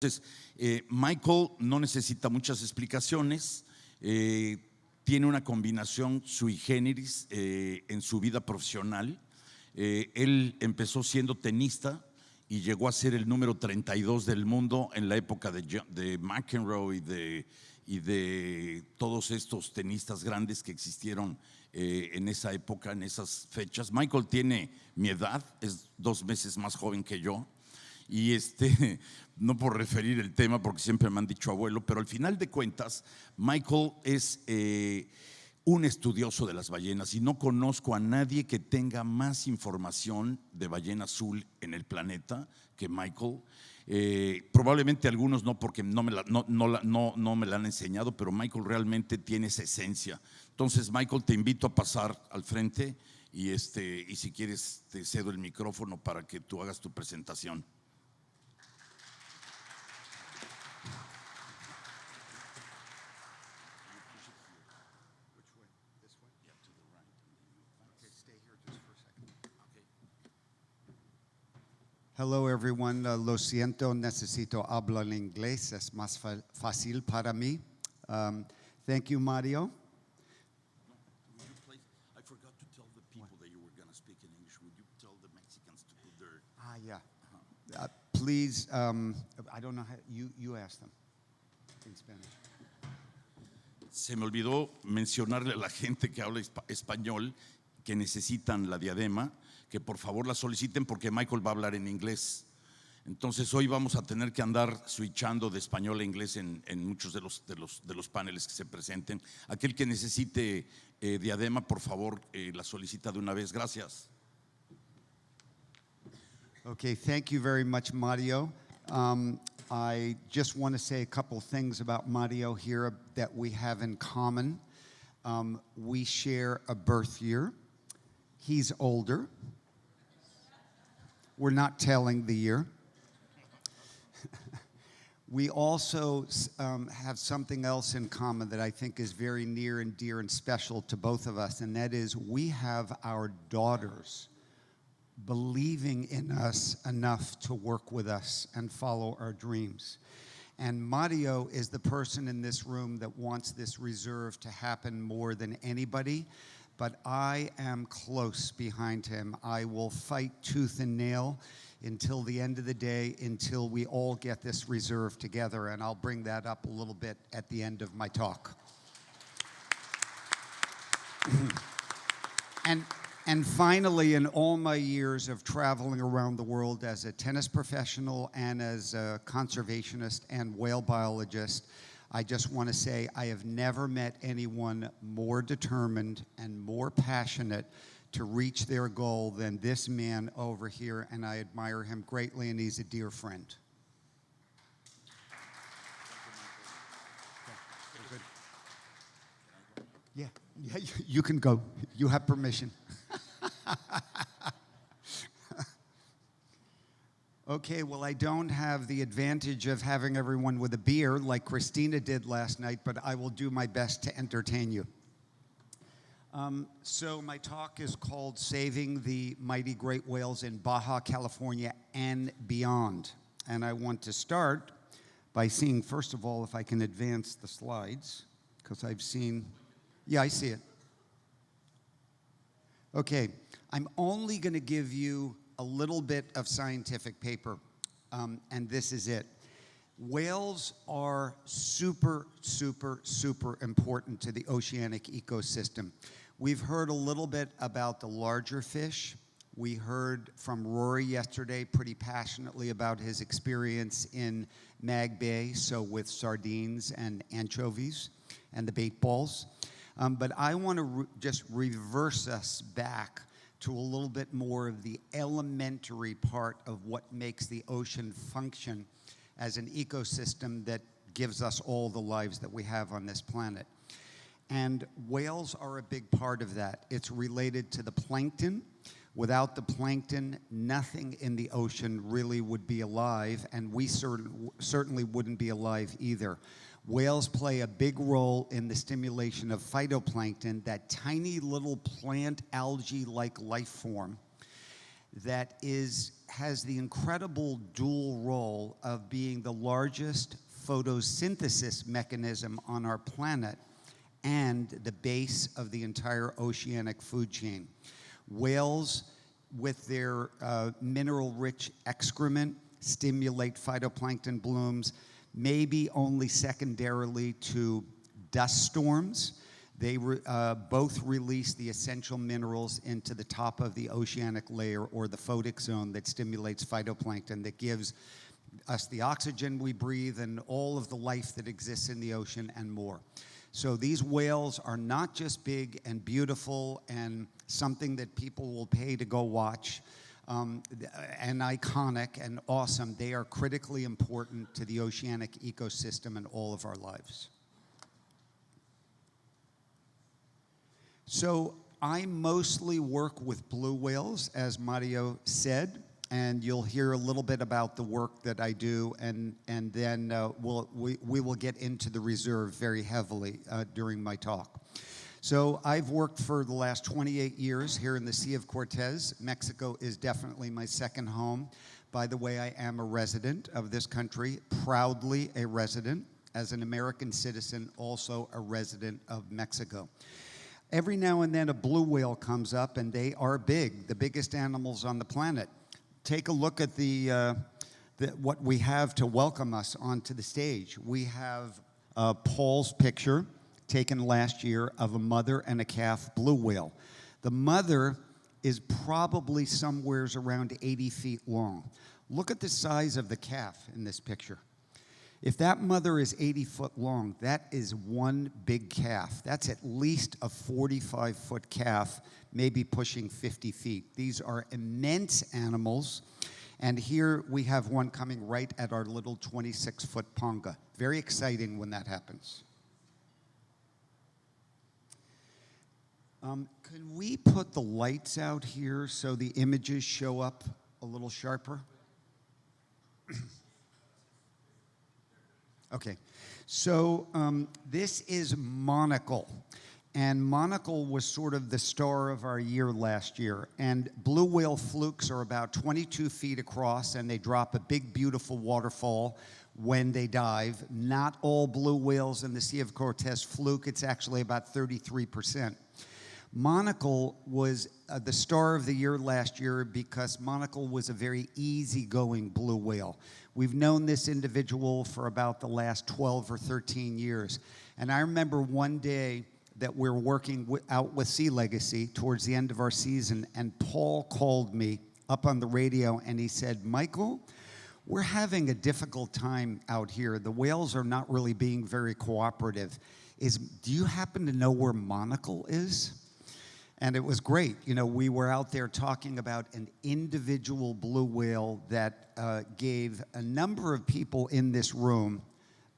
Entonces, Michael no necesita muchas explicaciones, tiene una combinación sui generis en su vida profesional. Él empezó siendo tenista y llegó a ser el número 32 del mundo en la época de McEnroe y de todos estos tenistas grandes que existieron en esa época, en esas fechas. Michael tiene mi edad, es 2 meses más joven que yo. Y no por referir el tema, porque siempre me han dicho abuelo, pero al final de cuentas, Michael es un estudioso de las ballenas y no conozco a nadie que tenga más información de ballena azul en el planeta que Michael. Probablemente algunos no, porque no me la han enseñado, pero Michael realmente tiene esa esencia. Entonces, Michael, te invito a pasar al frente y si quieres te cedo el micrófono para que tú hagas tu presentación. Hello everyone, lo siento, necesito hablar en inglés, es más fácil para mí. Thank you, Mario. I forgot to tell the people that you were going to speak in English. Would you tell the Mexicans to put their... Yeah. Please, I don't know how, you ask them in Spanish. Se me olvidó mencionarle a la gente que habla español que necesitan la diadema, que por favor la soliciten porque Michael va a hablar en inglés. Entonces hoy vamos a tener que andar switchando de español a inglés en muchos de los paneles que se presenten. Aquel que necesite diadema, por favor, la solicita de una vez. Gracias. Okay, thank you very much, Mario. I just want to say a couple things about Mario here that we have in common. We share a birth year. He's older. We're not telling the year. We also have something else in common that I think is very near and dear and special to both of us, and that is we have our daughters believing in us enough to work with us and follow our dreams. And Mario is the person in this room that wants this reserve to happen more than anybody, but I am close behind him. I will fight tooth and nail until the end of the day, until we all get this reserve together, and I'll bring that up a little bit at the end of my talk. And finally, in all my years of traveling around the world as a tennis professional and as a conservationist and whale biologist, I just want to say I have never met anyone more determined and more passionate to reach their goal than this man over here, and I admire him greatly, and he's a dear friend. Yeah, you can go. You have permission. Okay, well, I don't have the advantage of having everyone with a beer like Christina did last night, but I will do my best to entertain you. So my talk is called Saving the Mighty Great Whales in Baja California and Beyond. And I want to start by seeing, first of all, if I can advance the slides, because I've seen, yeah, I see it. Okay, I'm only going to give you a little bit of scientific paper, and this is it. Whales are super, super, super important to the oceanic ecosystem. We've heard a little bit about the larger fish. We heard from Rory yesterday pretty passionately about his experience in Mag Bay, so with sardines and anchovies and the bait balls. But I want to just reverse us back to a little bit more of the elementary part of what makes the ocean function as an ecosystem that gives us all the lives that we have on this planet. And whales are a big part of that. It's related to the plankton. Without the plankton, nothing in the ocean really would be alive, and we certainly wouldn't be alive either. Whales play a big role in the stimulation of phytoplankton, that tiny little plant algae-like life form has the incredible dual role of being the largest photosynthesis mechanism on our planet and the base of the entire oceanic food chain. Whales, with their mineral-rich excrement, stimulate phytoplankton blooms, maybe only secondarily to dust storms. They both release the essential minerals into the top of the oceanic layer, or the photic zone, that stimulates phytoplankton, that gives us the oxygen we breathe and all of the life that exists in the ocean and more. So these whales are not just big and beautiful and something that people will pay to go watch, and iconic and awesome. They are critically important to the oceanic ecosystem and all of our lives. So I mostly work with blue whales, as Mario said, and you'll hear a little bit about the work that I do, and then we will get into the reserve very heavily during my talk. So I've worked for the last 28 years here in the Sea of Cortés. Mexico is definitely my second home. By the way, I am a resident of this country, proudly a resident. As an American citizen, also a resident of Mexico. Every now and then a blue whale comes up, and they are big, the biggest animals on the planet. Take a look at what we have to welcome us onto the stage. We have Paul's picture taken last year of a mother and a calf blue whale. The mother is probably somewhere around 80 feet long. Look at the size of the calf in this picture. If that mother is 80 foot long, that is one big calf. That's at least a 45-foot calf, maybe pushing 50 feet. These are immense animals. And here we have one coming right at our little 26-foot ponga. Very exciting when that happens. Can we put the lights out here so the images show up a little sharper? Okay, so this is monocle, and monocle was sort of the star of our year last year. And blue whale flukes are about 22 feet across, and they drop a big, beautiful waterfall when they dive. Not all blue whales in the Sea of Cortés fluke. It's actually about 33%. Monocle was the star of the year last year because monocle was a very easygoing blue whale. We've known this individual for about the last 12 or 13 years. And I remember one day that we're working out with Sea Legacy towards the end of our season, and Paul called me up on the radio, and he said, "Michael, we're having a difficult time out here. The whales are not really being very cooperative. Do you happen to know where monocle is?" And it was great. You know, we were out there talking about an individual blue whale that gave a number of people in this room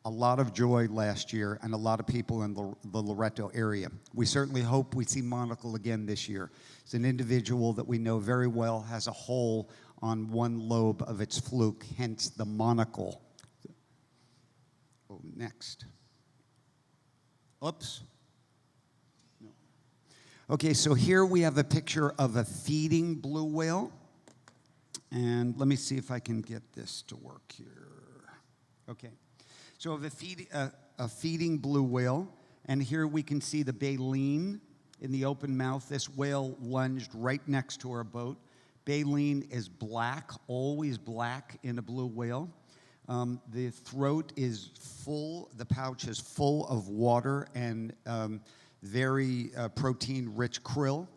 a lot of joy last year, and a lot of people in the Loreto area. We certainly hope we see monocle again this year. It's an individual that we know very well has a hole on one lobe of its fluke, hence the monocle. Oh, next. Oops. Okay, so here we have a picture of a feeding blue whale. And let me see if I can get this to work here. Okay, so of a feeding blue whale, and here we can see the baleen in the open mouth. This whale lunged right next to our boat. Baleen is black, always black in a blue whale. The throat is full, the pouch is full of water and very protein-rich krill,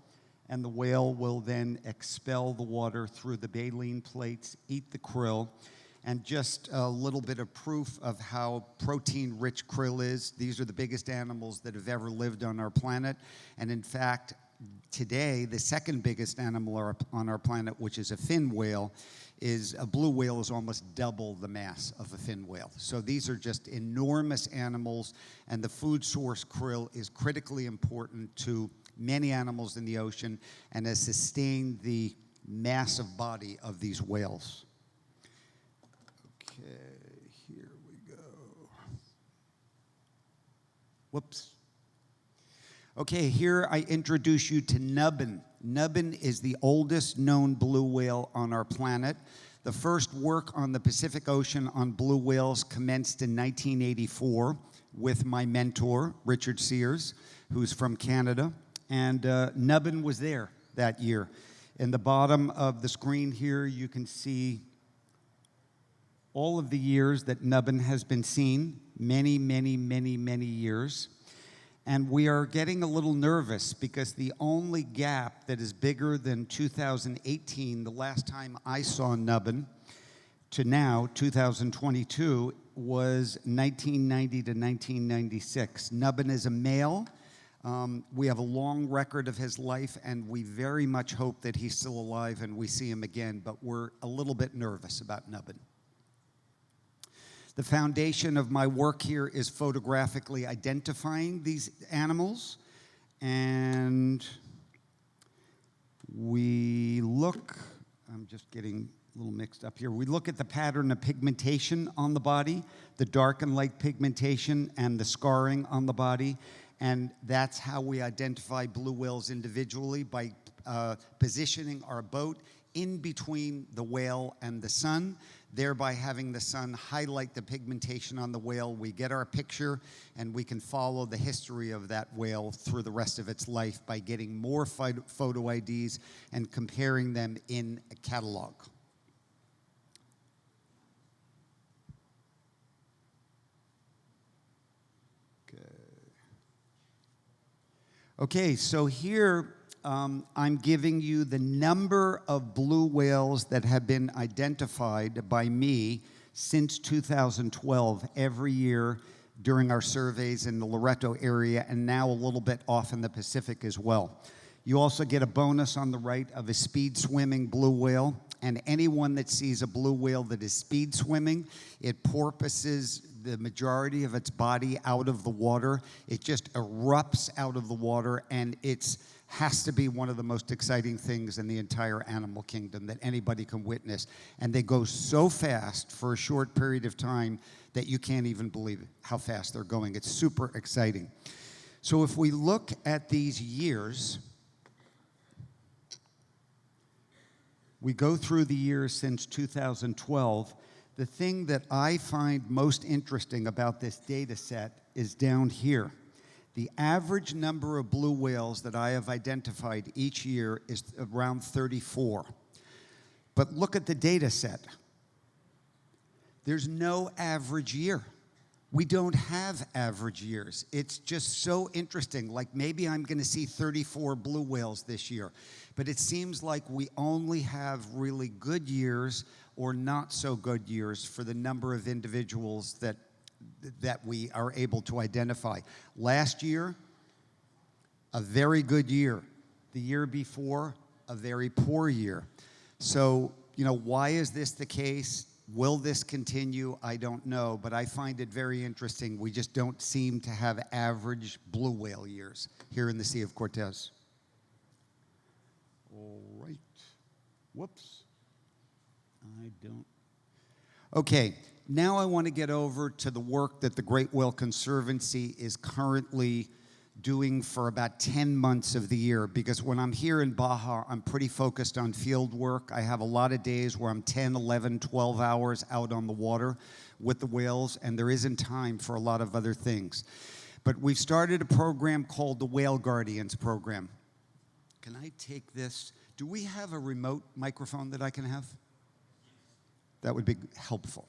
and the whale will then expel the water through the baleen plates, eat the krill. And just a little bit of proof of how protein-rich krill is. These are the biggest animals that have ever lived on our planet. And in fact, today, the second biggest animal on our planet, which is a fin whale, is a blue whale is almost double the mass of a fin whale. So these are just enormous animals, and the food source krill is critically important to many animals in the ocean and has sustained the massive body of these whales. Okay, here we go. Whoops. Okay, here I introduce you to nubbin. Nubbin is the oldest known blue whale on our planet. The first work on the Pacific Ocean on blue whales commenced in 1984 with my mentor, Richard Sears, who's from Canada. And Nubbin was there that year. In the bottom of the screen here, you can see all of the years that Nubbin has been seen, many, many, many, many years. And we are getting a little nervous because the only gap that is bigger than 2018, the last time I saw Nubbin, to now, 2022, was 1990 to 1996. Nubbin is a male. We have a long record of his life, and we very much hope that he's still alive and we see him again, but we're a little bit nervous about Nubbin. The foundation of my work here is photographically identifying these animals, and we look, I'm just getting a little mixed up here. We look at the pattern of pigmentation on the body, the dark and light pigmentation, and the scarring on the body, and that's how we identify blue whales individually, by positioning our boat in between the whale and the sun, thereby having the sun highlight the pigmentation on the whale. We get our picture, and we can follow the history of that whale through the rest of its life by getting more photo IDs and comparing them in a catalog. Okay, so here I'm giving you the number of blue whales that have been identified by me since 2012 every year during our surveys in the Loreto area, and now a little bit off in the Pacific as well. You also get a bonus on the right of a speed swimming blue whale, and anyone that sees a blue whale that is speed swimming, it porpoises the majority of its body out of the water. It just erupts out of the water, and it has to be one of the most exciting things in the entire animal kingdom that anybody can witness. And they go so fast for a short period of time that you can't even believe how fast they're going. It's super exciting. So if we look at these years, we go through the years since 2012. The thing that I find most interesting about this data set is down here. The average number of blue whales that I have identified each year is around 34. But look at the data set. There's no average year. We don't have average years. It's just so interesting. Like, maybe I'm going to see 34 blue whales this year. But it seems like we only have really good years or not so good years for the number of individuals that we are able to identify. Last year, a very good year. The year before, a very poor year. So, why is this the case? Will this continue? I don't know, but I find it very interesting. We just don't seem to have average blue whale years here in the Sea of Cortés. All right. Whoops. I don't. Okay, now I want to get over to the work that the Great Whale Conservancy is currently doing for about 10 months of the year, because when I'm here in Baja, I'm pretty focused on field work. I have a lot of days where I'm 10, 11, 12 hours out on the water with the whales, and there isn't time for a lot of other things. But we've started a program called the Whale Guardians program. Can I take this? Do we have a remote microphone that I can have? That would be helpful.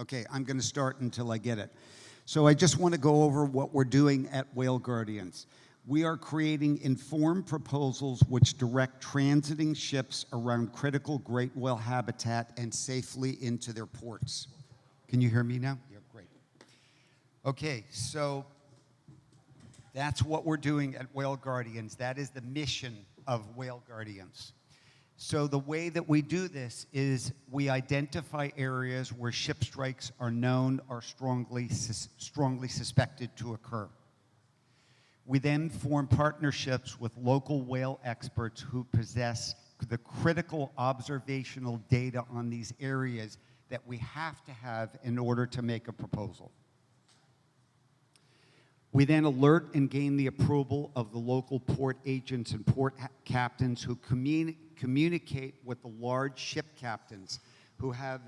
Okay, I'm going to start until I get it. So I just want to go over what we're doing at Whale Guardians. We are creating informed proposals which direct transiting ships around critical great whale habitat and safely into their ports. Can you hear me now? Yeah, great. Okay, so that's what we're doing at Whale Guardians. That is the mission of Whale Guardians. So the way that we do this is we identify areas where ship strikes are known or strongly suspected to occur. We then form partnerships with local whale experts who possess the critical observational data on these areas that we have to have in order to make a proposal. We then alert and gain the approval of the local port agents and port captains who communicate with the large ship captains who have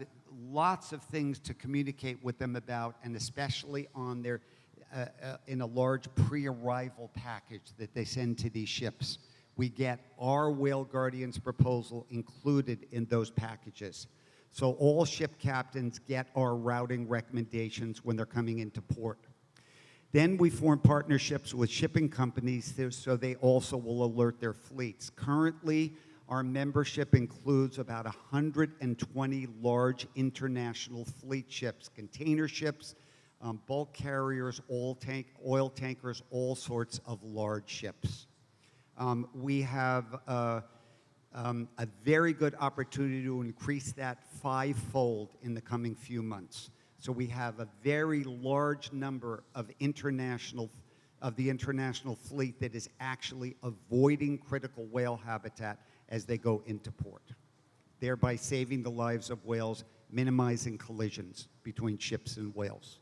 lots of things to communicate with them about, and especially on their, in a large pre-arrival package that they send to these ships. We get our Whale Guardians proposal included in those packages. So all ship captains get our routing recommendations when they're coming into port. Then we form partnerships with shipping companies so they also will alert their fleets. Currently, our membership includes about 120 large international fleet ships, container ships, bulk carriers, oil tankers, all sorts of large ships. We have a very good opportunity to increase that fivefold in the coming few months. So we have a very large number of the international fleet that is actually avoiding critical whale habitat as they go into port, thereby saving the lives of whales, minimizing collisions between ships and whales.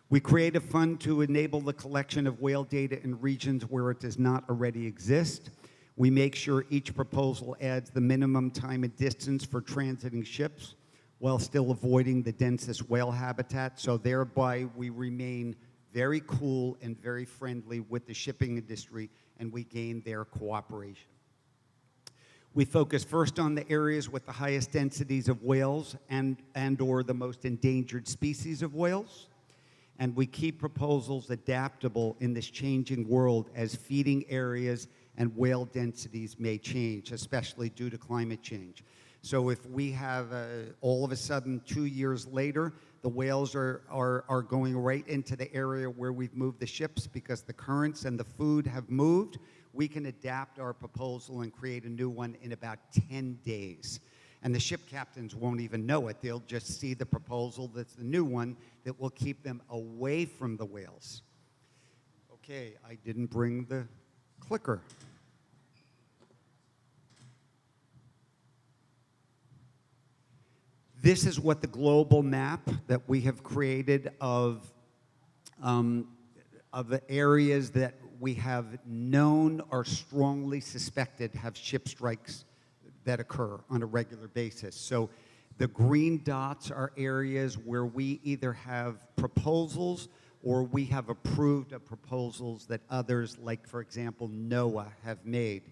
We create a fund to enable the collection of whale data in regions where it does not already exist. We make sure each proposal adds the minimum time and distance for transiting ships while still avoiding the densest whale habitat, so thereby we remain very cool and very friendly with the shipping industry, and we gain their cooperation. We focus first on the areas with the highest densities of whales and or the most endangered species of whales, and we keep proposals adaptable in this changing world as feeding areas and whale densities may change, especially due to climate change. So if we have, all of a sudden, 2 years later, the whales are going right into the area where we've moved the ships because the currents and the food have moved, we can adapt our proposal and create a new one in about 10 days. And the ship captains won't even know it. They'll just see the proposal that's the new one that will keep them away from the whales. Okay, I didn't bring the clicker. This is what the global map that we have created of the areas that we have known or strongly suspected have ship strikes that occur on a regular basis. So the green dots are areas where we either have proposals or we have approved of proposals that others, like for example, NOAA, have made.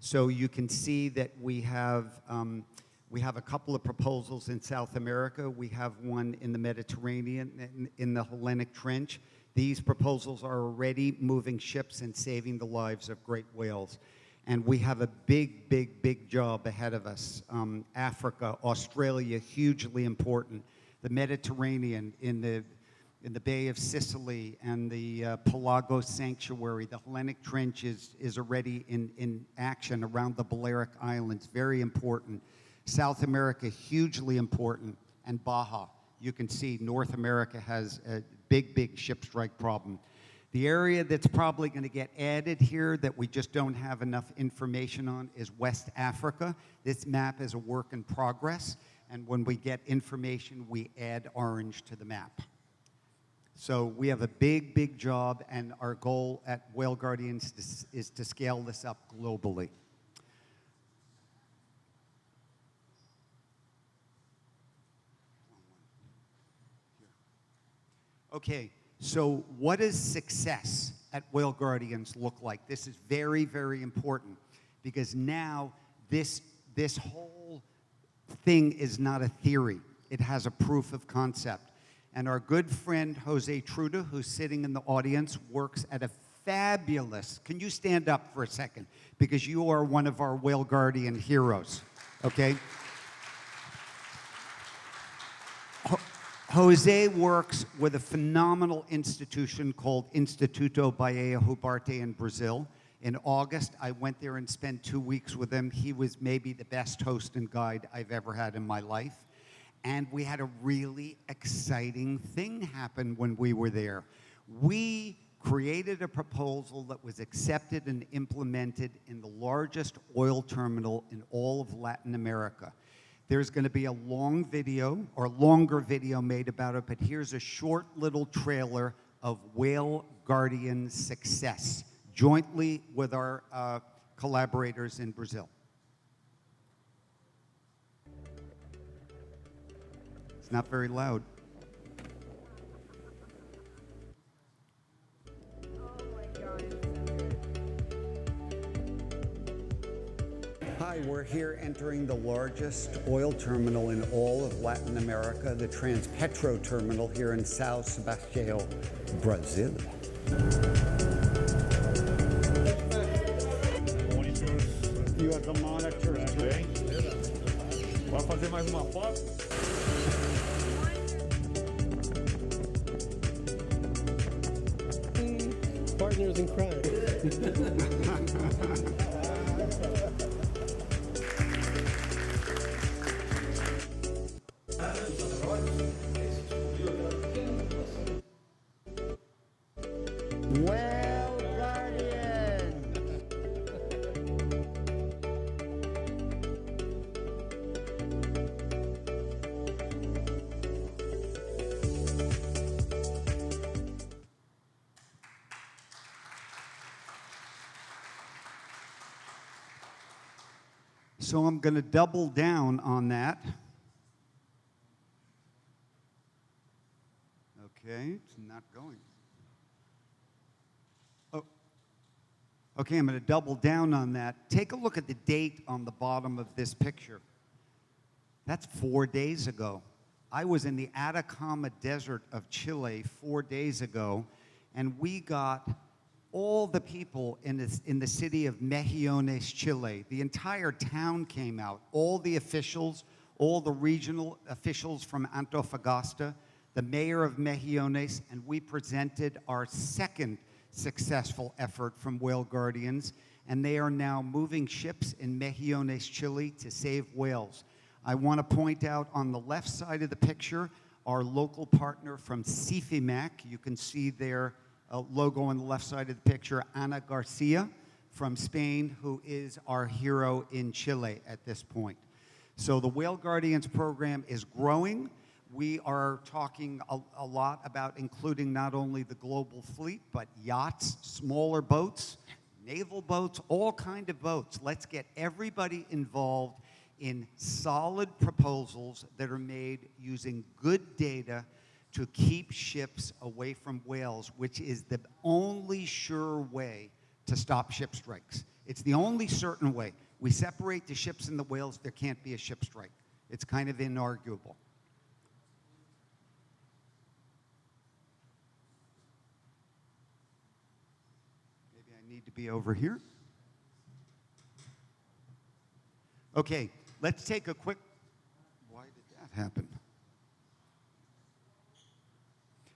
So you can see that we have a couple of proposals in South America. We have one in the Mediterranean, in the Hellenic Trench. These proposals are already moving ships and saving the lives of great whales. And we have a big, big, big job ahead of us. Africa, Australia, hugely important. The Mediterranean, in the Bay of Sicily and the Pelagos Sanctuary. The Hellenic Trench is already in action around the Balearic Islands, very important. South America, hugely important, and Baja. You can see North America has a big, big ship strike problem. The area that's probably going to get added here that we just don't have enough information on is West Africa. This map is a work in progress, and when we get information, we add orange to the map. So we have a big, big job, and our goal at Whale Guardians is to scale this up globally. Okay, so what does success at Whale Guardians look like? This is very, very important because now this whole thing is not a theory. It has a proof of concept. And our good friend Jose Truda, who's sitting in the audience, works at a fabulous, can you stand up for a second? Because you are one of our Whale Guardian heroes, okay? Jose works with a phenomenal institution called Instituto Baía Jubarte in Brazil. In August, I went there and spent 2 weeks with him. He was maybe the best host and guide I've ever had in my life. And we had a really exciting thing happen when we were there. We created a proposal that was accepted and implemented in the largest oil terminal in all of Latin America. There's going to be a long video or longer video made about it, but here's a short little trailer of Whale Guardian's success, jointly with our collaborators in Brazil. It's not very loud. Hi, we're here entering the largest oil terminal in all of Latin America, the Transpetro terminal here in São Sebastião, Brazil. You have the monitors. Vai fazer mais uma foto? Partners in crime. Whale Guardian! So I'm going to double down on that. Okay, it's not going. Oh, okay, I'm going to double down on that. Take a look at the date on the bottom of this picture. That's 4 days ago. I was in the Atacama Desert of Chile 4 days ago, and we got all the people in the city of Mejillones, Chile. The entire town came out, all the officials, all the regional officials from Antofagasta, the mayor of Mejillones, and we presented our second successful effort from Whale Guardians, and they are now moving ships in Mejillones, Chile to save whales. I want to point out on the left side of the picture, our local partner from Fishbach. You can see their logo on the left side of the picture, Ana Garcia from Spain, who is our hero in Chile at this point. So the Whale Guardians program is growing. We are talking a lot about including not only the global fleet, but yachts, smaller boats, naval boats, all kind of boats. Let's get everybody involved in solid proposals that are made using good data to keep ships away from whales, which is the only sure way to stop ship strikes. It's the only certain way. We separate the ships and the whales, there can't be a ship strike. It's kind of inarguable. Maybe I need to be over here. Okay, let's take a quick, why did that happen?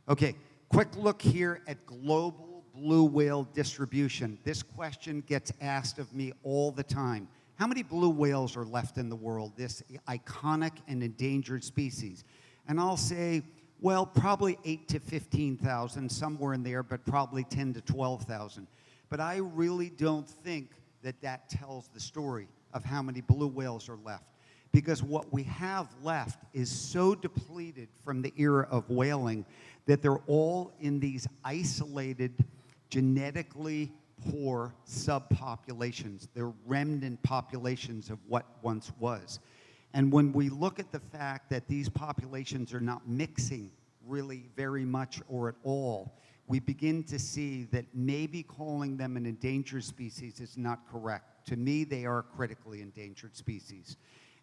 Okay, quick look here at global blue whale distribution. This question gets asked of me all the time. How many blue whales are left in the world, this iconic and endangered species? And I'll say, well, probably 8 to 15,000, somewhere in there, but probably 10 to 12,000. But I really don't think that that tells the story of how many blue whales are left. Because what we have left is so depleted from the era of whaling that they're all in these isolated, genetically poor subpopulations. They're remnant populations of what once was. And when we look at the fact that these populations are not mixing really very much or at all, we begin to see that maybe calling them an endangered species is not correct. To me, they are a critically endangered species.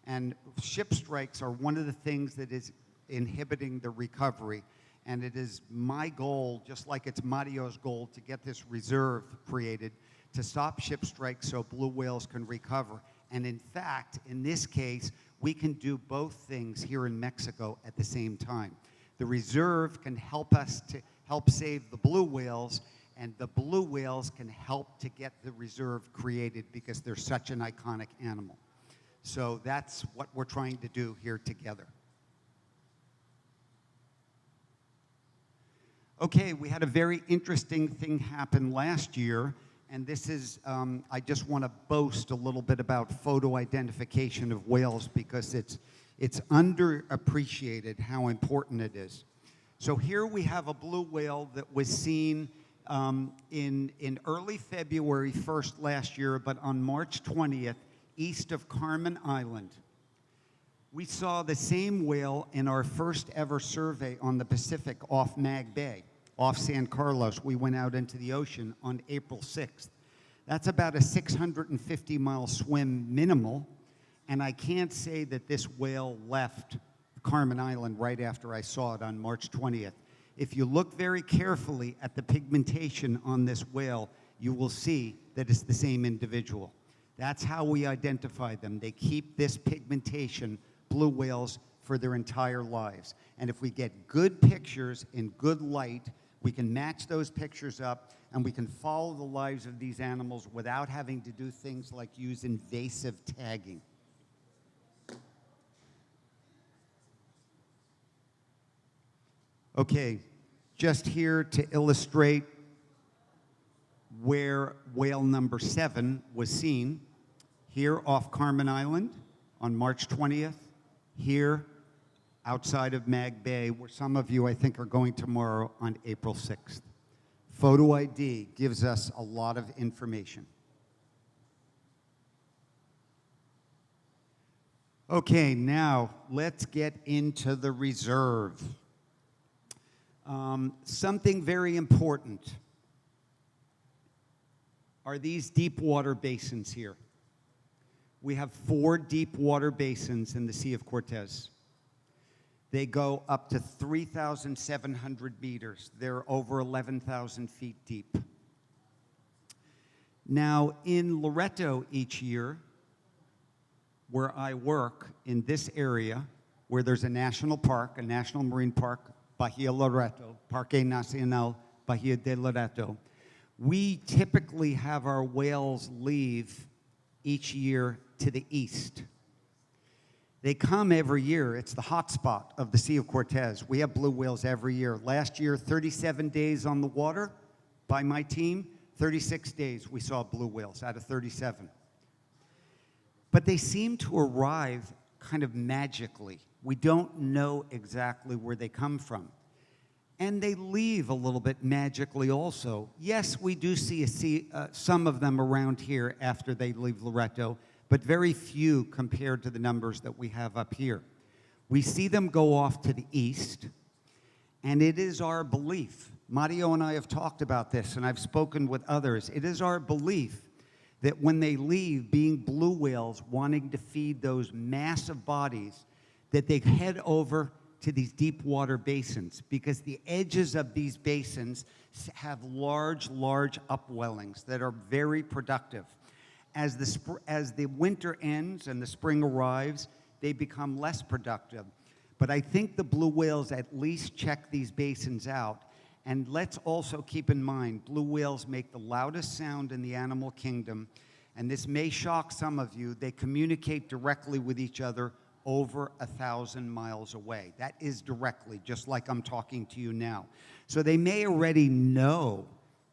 And ship strikes are one of the things that is inhibiting the recovery. And it is my goal, just like it's Mario's goal, to get this reserve created to stop ship strikes so blue whales can recover. And in fact, in this case, we can do both things here in Mexico at the same time. The reserve can help us to help save the blue whales, and the blue whales can help to get the reserve created because they're such an iconic animal. So that's what we're trying to do here together. Okay, we had a very interesting thing happen last year, and this is, I just want to boast a little bit about photo identification of whales because It's underappreciated how important it is. So here we have a blue whale that was seen in early February 1st last year, but on March 20th, east of Carmen Island. We saw the same whale in our first ever survey on the Pacific off Mag Bay, off San Carlos. We went out into the ocean on April 6th. That's about a 650-mile swim minimal, and I can't say that this whale left Carmen Island right after I saw it on March 20th. If you look very carefully at the pigmentation on this whale, you will see that it's the same individual. That's how we identify them. They keep this pigmentation, blue whales, for their entire lives. And if we get good pictures in good light, we can match those pictures up and we can follow the lives of these animals without having to do things like use invasive tagging. Okay, just here to illustrate where whale number 7 was seen. Here off Carmen Island on March 20th. Here outside of Mag Bay, where some of you I think are going tomorrow on April 6th. Photo ID gives us a lot of information. Okay, now let's get into the reserve. Something very important are these deep water basins here. We have 4 deep water basins in the Sea of Cortés. They go up to 3,700 meters. They're over 11,000 feet deep. Now, in Loreto each year, where I work in this area, where there's a national park, a national marine park, Bahia Loreto, Parque Nacional Bahia de Loreto, we typically have our whales leave each year to the east. They come every year. It's the hot spot of the Sea of Cortés. We have blue whales every year. Last year, 37 days on the water by my team, 36 days we saw blue whales out of 37. But they seem to arrive kind of magically. We don't know exactly where they come from. And they leave a little bit magically also. Yes, we do see some of them around here after they leave Loreto, but very few compared to the numbers that we have up here. We see them go off to the east, and it is our belief, Mario and I have talked about this, and I've spoken with others, it is our belief that when they leave, being blue whales, wanting to feed those massive bodies, that they head over to these deep water basins, because the edges of these basins have large, large upwellings that are very productive. As the winter ends and the spring arrives, they become less productive. But I think the blue whales at least check these basins out. And let's also keep in mind, blue whales make the loudest sound in the animal kingdom. And this may shock some of you. They communicate directly with each other over 1,000 miles away. That is directly, just like I'm talking to you now. So they may already know,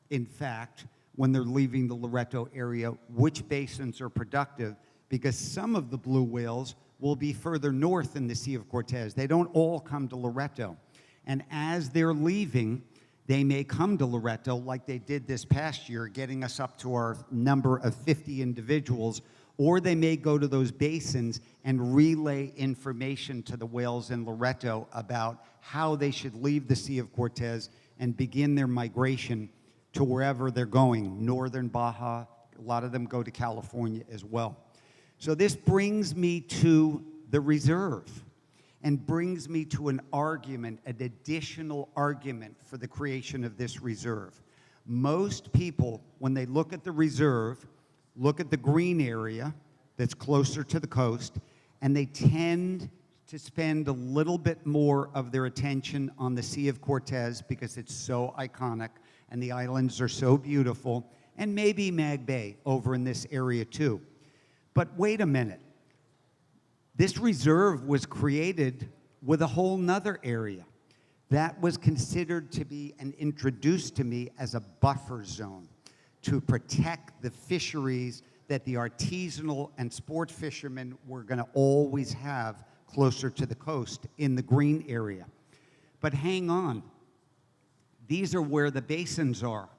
in fact, when they're leaving the Loreto area, which basins are productive, because some of the blue whales will be further north in the Sea of Cortés. They don't all come to Loreto. And as they're leaving, they may come to Loreto like they did this past year, getting us up to our number of 50 individuals, or they may go to those basins and relay information to the whales in Loreto about how they should leave the Sea of Cortés and begin their migration to wherever they're going, northern Baja. A lot of them go to California as well. So this brings me to the reserve and brings me to an argument, an additional argument for the creation of this reserve. Most people, when they look at the reserve, look at the green area that's closer to the coast, and they tend to spend a little bit more of their attention on the Sea of Cortés because it's so iconic and the islands are so beautiful, and maybe Mag Bay over in this area too. But wait a minute. This reserve was created with a whole nother area that was considered to be and introduced to me as a buffer zone to protect the fisheries that the artisanal and sport fishermen were going to always have closer to the coast in the green area. But hang on. These are where the basins are.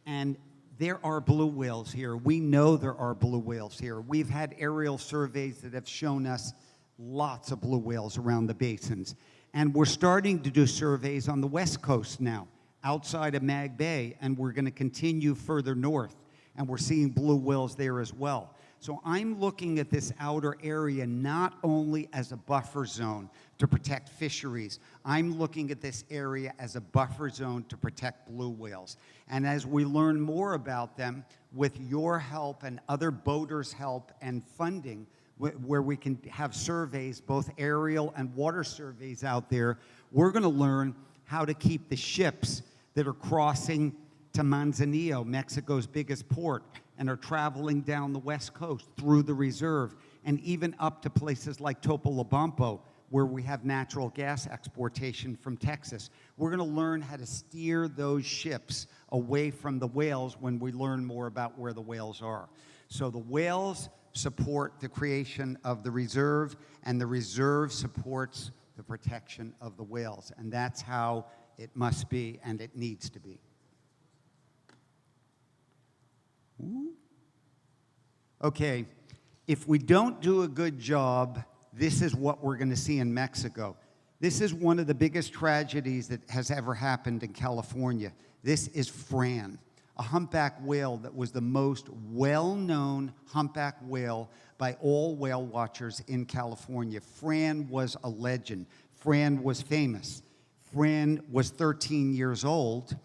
And there are blue whales here. We know there are blue whales here. We've had aerial surveys that have shown us lots of blue whales around the basins. And we're starting to do surveys on the west coast now, outside of Mag Bay, and we're going to continue further north. And we're seeing blue whales there as well. So I'm looking at this outer area not only as a buffer zone to protect fisheries, I'm looking at this area as a buffer zone to protect blue whales. And as we learn more about them, with your help and other boaters' help and funding, where we can have surveys, both aerial and water surveys out there, we're going to learn how to keep the ships that are crossing to Manzanillo, Mexico's biggest port, and are traveling down the west coast through the reserve, and even up to places like Topolobampo, where we have natural gas exportation from Texas. We're going to learn how to steer those ships away from the whales when we learn more about where the whales are. So the whales support the creation of the reserve, and the reserve supports the protection of the whales. And that's how it must be, and it needs to be. Okay, if we don't do a good job, this is what we're going to see in Mexico. This is one of the biggest tragedies that has ever happened in California. This is Fran, a humpback whale that was the most well-known humpback whale by all whale watchers in California. Fran was a legend. Fran was famous. Fran was 13 years old.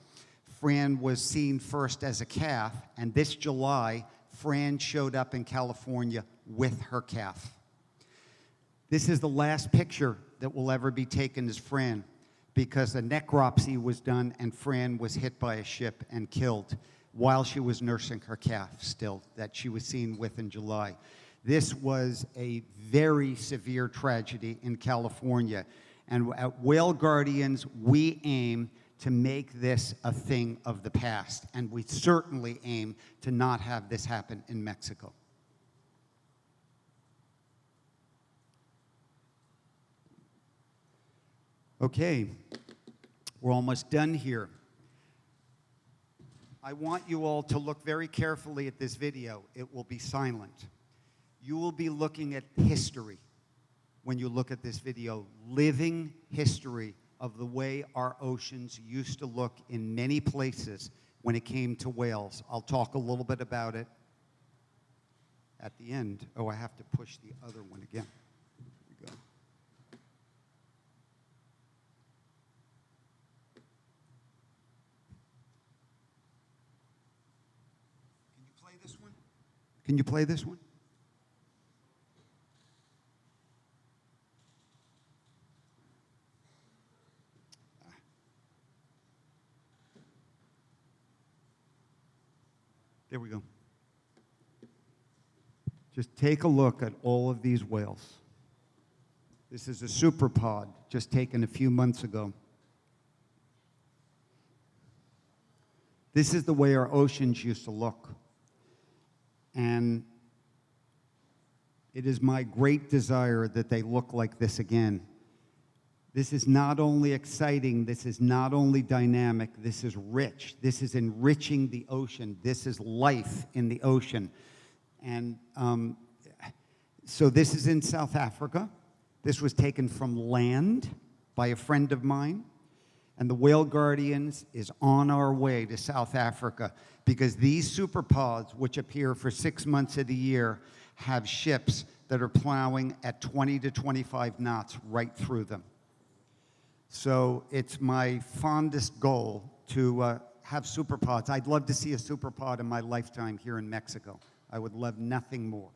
Fran was seen first as a calf, and this July, Fran showed up in California with her calf. This is the last picture that will ever be taken as Fran, because a necropsy was done and Fran was hit by a ship and killed while she was nursing her calf still, that she was seen with in July. This was a very severe tragedy in California, and at Whale Guardians, we aim to make this a thing of the past, and we certainly aim to not have this happen in Mexico. Okay, we're almost done here. I want you all to look very carefully at this video. It will be silent. You will be looking at history when you look at this video, living history of the way our oceans used to look in many places when it came to whales. I'll talk a little bit about it at the end. Oh, I have to push the other one again. Here we go. Can you play this one? Can you play this one? There we go. Just take a look at all of these whales. This is a superpod just taken a few months ago. This is the way our oceans used to look. And it is my great desire that they look like this again. This is not only exciting, this is not only dynamic, this is rich. This is enriching the ocean. This is life in the ocean. And so this is in South Africa. This was taken from land by a friend of mine. And the Whale Guardians is on our way to South Africa because these superpods, which appear for 6 months of the year, have ships that are plowing at 20 to 25 knots right through them. So it's my fondest goal to have superpods. I'd love to see a superpod in my lifetime here in Mexico. I would love nothing more.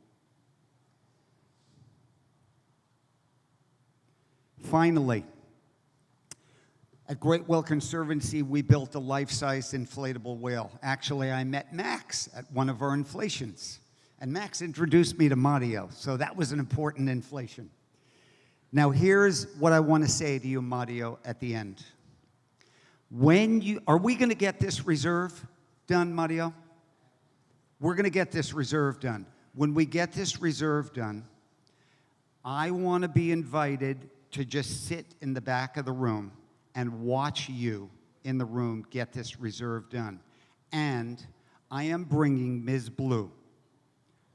Finally, at Great Whale Conservancy, we built a life-size inflatable whale. Actually, I met Max at one of our inflations, and Max introduced me to Mario, so that was an important inflation. Now, here's what I want to say to you, Mario, at the end. Are we going to get this reserve done, Mario? We're going to get this reserve done. When we get this reserve done, I want to be invited to just sit in the back of the room and watch you in the room get this reserve done. And I am bringing Ms. Blue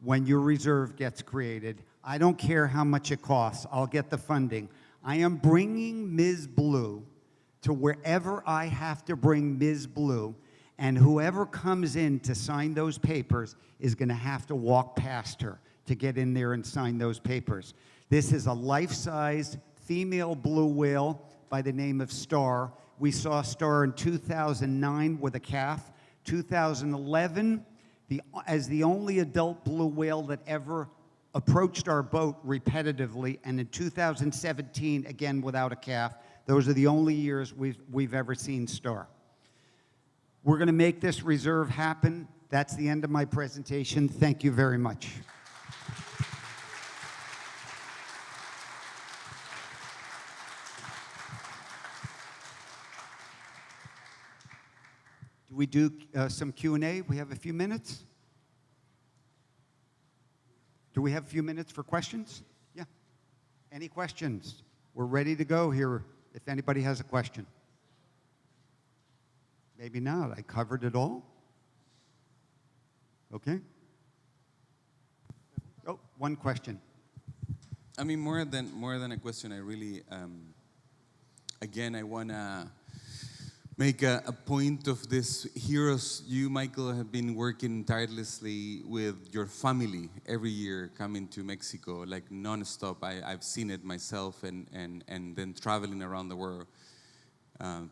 when your reserve gets created. I don't care how much it costs. I'll get the funding. I am bringing Ms. Blue to wherever I have to bring Ms. Blue, and whoever comes in to sign those papers is going to have to walk past her to get in there and sign those papers. This is a life-size female blue whale by the name of Star. We saw Star in 2009 with a calf. 2011, as the only adult blue whale that ever approached our boat repetitively, and in 2017, again without a calf. Those are the only years we've ever seen Star. We're going to make this reserve happen. That's the end of my presentation. Thank you very much. Do we do some Q&A? We have a few minutes. Do we have a few minutes for questions? Yeah. Any questions? We're ready to go here if anybody has a question. Maybe not. I covered it all. Okay. Oh, one question. I mean, more than a question, I really, again, I want to make a point of this. Heroes, you, Michael, have been working tirelessly with your family every year, coming to Mexico, like nonstop. I've seen it myself, and then traveling around the world,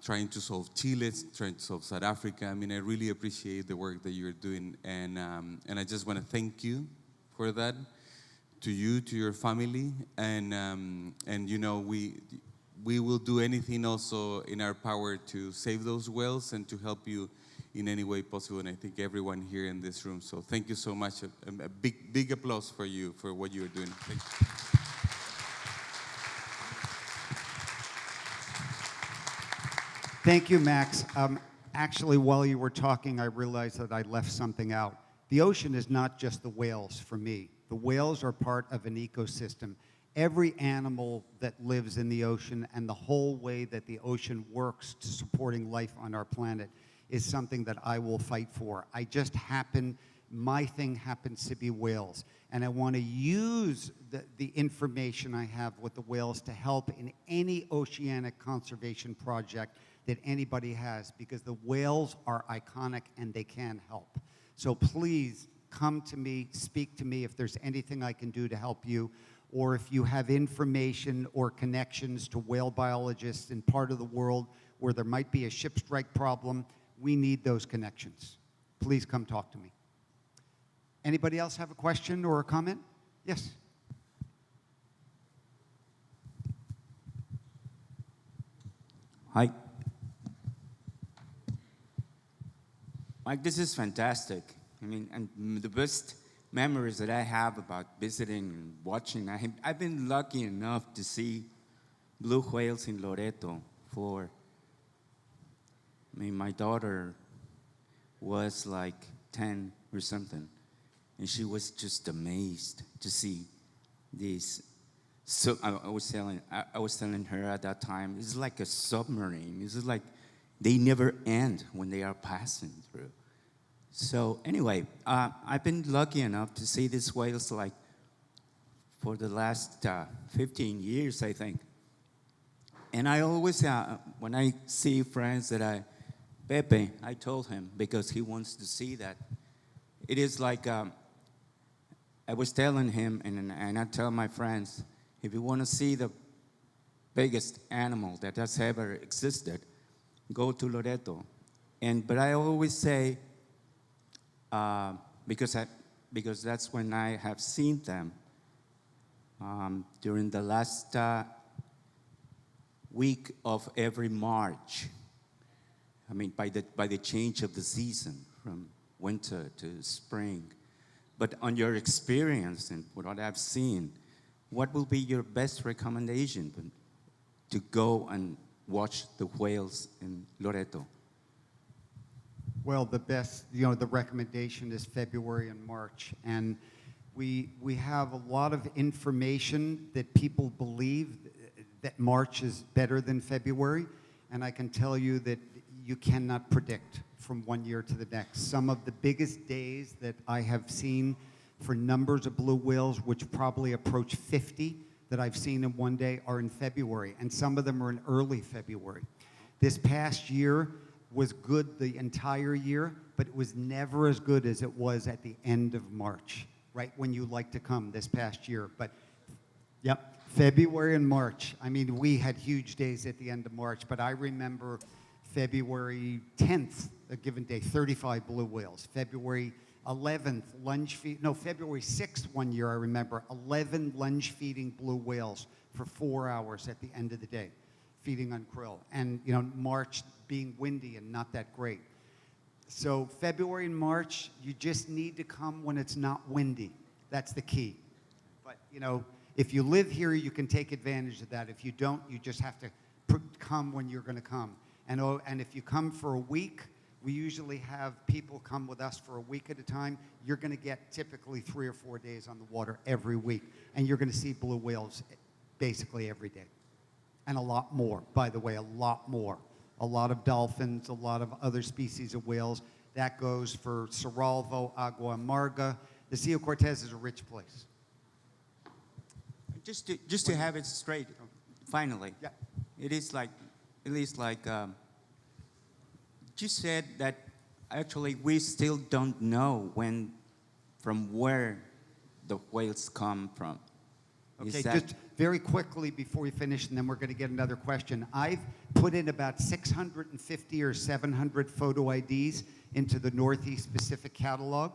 trying to solve Chile, trying to solve South Africa. I mean, I really appreciate the work that you're doing, and I just want to thank you for that, to you, to your family, and you know, we will do anything also in our power to save those whales and to help you in any way possible. And I think everyone here in this room. So thank you so much. A big applause for you for what you're doing. Thank you. Thank you, Max. Actually, while you were talking, I realized that I left something out. The ocean is not just the whales for me. The whales are part of an ecosystem. Every animal that lives in the ocean and the whole way that the ocean works to supporting life on our planet is something that I will fight for. My thing happens to be whales. And I want to use the information I have with the whales to help in any oceanic conservation project that anybody has, because the whales are iconic and they can help. So please come to me, speak to me if there's anything I can do to help you, or if you have information or connections to whale biologists in part of the world where there might be a ship strike problem. We need those connections. Please come talk to me. Anybody else have a question or a comment? Yes. Hi. Mike, this is fantastic. I mean, and the best memories that I have about visiting and watching, I've been lucky enough to see blue whales in Loreto my daughter was like 10 or something, and she was just amazed to see these. So I was telling her at that time, it's like a submarine. It's like they never end when they are passing through. So anyway, I've been lucky enough to see these whales like for the last 15 years, I think. And I always, when I see friends Pepe, I told him, because he wants to see that. It is like, I was telling him, and I tell my friends, if you want to see the biggest animal that has ever existed, go to Loreto. But I always say, because that's when I have seen them during the last week of every March. I mean, by the change of the season from winter to spring. But on your experience and what I've seen, what will be your best recommendation to go and watch the whales in Loreto? Well, the best, the recommendation is February and March. And We have a lot of information that people believe that March is better than February, and I can tell you that you cannot predict from one year to the next. Some of the biggest days that I have seen for numbers of blue whales, which probably approach 50 that I've seen in one day, are in February, and some of them are in early February. This past year was good the entire year, but it was never as good as it was at the end of March, right when you like to come this past year. But yep, February and March. I mean, we had huge days at the end of March, but I remember February 10th, a given day, 35 blue whales. February 11th, February 6th one year, I remember, 11 lunge-feeding blue whales for 4 hours at the end of the day, feeding on krill. And, you know, March being windy and not that great. So February and March, you just need to come when it's not windy. That's the key. But, you know, if you live here, you can take advantage of that. If you don't, you just have to come when you're going to come. And if you come for a week, we usually have people come with us for a week at a time. You're going to get typically 3 or 4 days on the water every week. And you're going to see blue whales basically every day. And a lot more, by the way, a lot more. A lot of dolphins, a lot of other species of whales. That goes for Cerralvo, Agua Amarga. The Sea of Cortés is a rich place. Just to have it straight, finally, Yeah. it is like, you said that actually we still don't know from where the whales come from. Okay, just very quickly before we finish, and then we're going to get another question. I've put in about 650 or 700 photo IDs into the Northeast Pacific catalog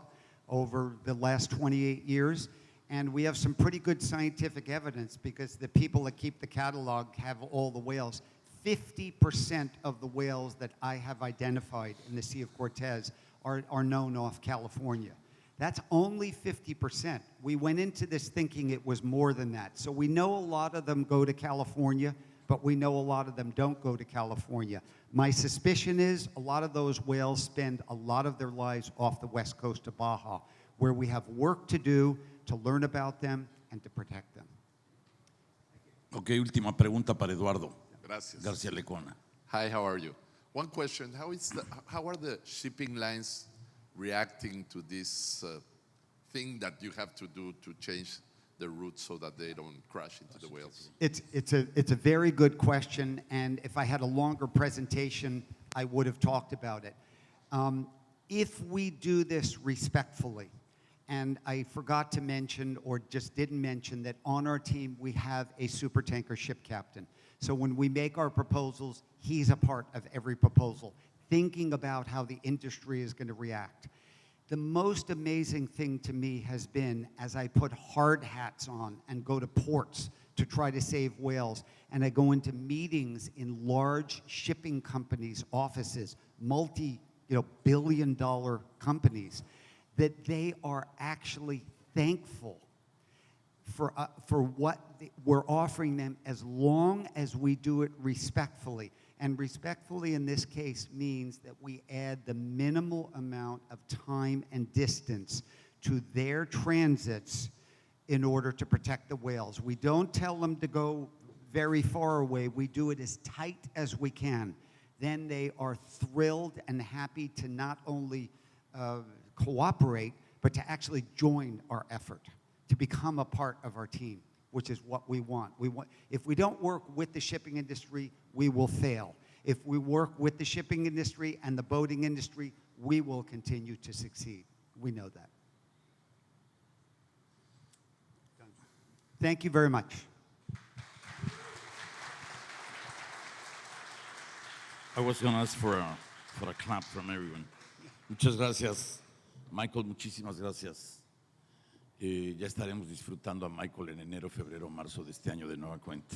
over the last 28 years. And we have some pretty good scientific evidence because the people that keep the catalog have all the whales. 50% of the whales that I have identified in the Sea of Cortés are known off California. That's only 50%. We went into this thinking it was more than that. So we know a lot of them go to California, but we know a lot of them don't go to California. My suspicion is a lot of those whales spend a lot of their lives off the west coast of Baja, where we have work to do to learn about them and to protect them. Ok, última pregunta para Eduardo Gracias. García Lecona. Hi, how are you? One question, how are the shipping lines reacting to this thing that you have to do to change the route so that they don't crash into the whales? It's a very good question, and if I had a longer presentation, I would have talked about it. If we do this respectfully, and I forgot to mention or just didn't mention that on our team we have a supertanker ship captain. So when we make our proposals, he's a part of every proposal, thinking about how the industry is going to react. The most amazing thing to me has been as I put hard hats on and go to ports to try to save whales, and I go into meetings in large shipping companies' offices, multi-billion-dollar companies, that they are actually thankful for what we're offering them as long as we do it respectfully. And respectfully in this case means that we add the minimal amount of time and distance to their transits in order to protect the whales. We don't tell them to go very far away. We do it as tight as we can. Then they are thrilled and happy to not only cooperate, but to actually join our effort, to become a part of our team, which is what we want. If we don't work with the shipping industry, we will fail. If we work with the shipping industry and the boating industry, we will continue to succeed. We know that. Thank you very much. I was going to ask for a clap from everyone. Muchas gracias, Michael, muchísimas gracias. Ya estaremos disfrutando a Michael en enero, febrero, marzo de este año de nueva cuenta.